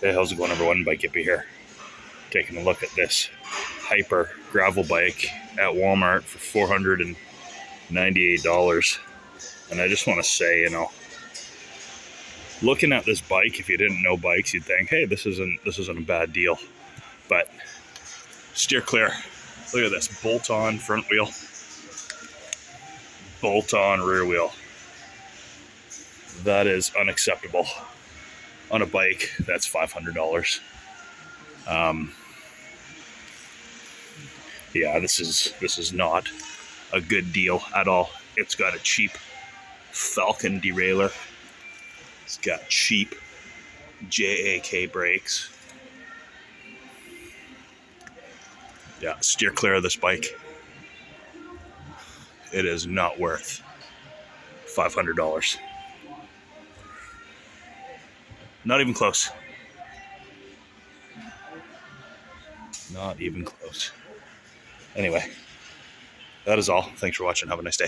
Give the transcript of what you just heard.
Hey, how's it going, everyone? Bike Hippie here. Taking a look at this Hyper gravel bike at Walmart for $498. And I just want to say, looking at this bike, if you didn't know bikes, you'd think, hey, this isn't a bad deal. But steer clear. Look at this, bolt-on front wheel, bolt-on rear wheel. That is unacceptable on a bike that's $500. Yeah, this is not a good deal at all. It's got a cheap Falcon derailleur. It's got cheap JAK brakes. Yeah, steer clear of this bike. It is not worth $500. Not even close. Not even close. Anyway, that is all. Thanks for watching. Have a nice day.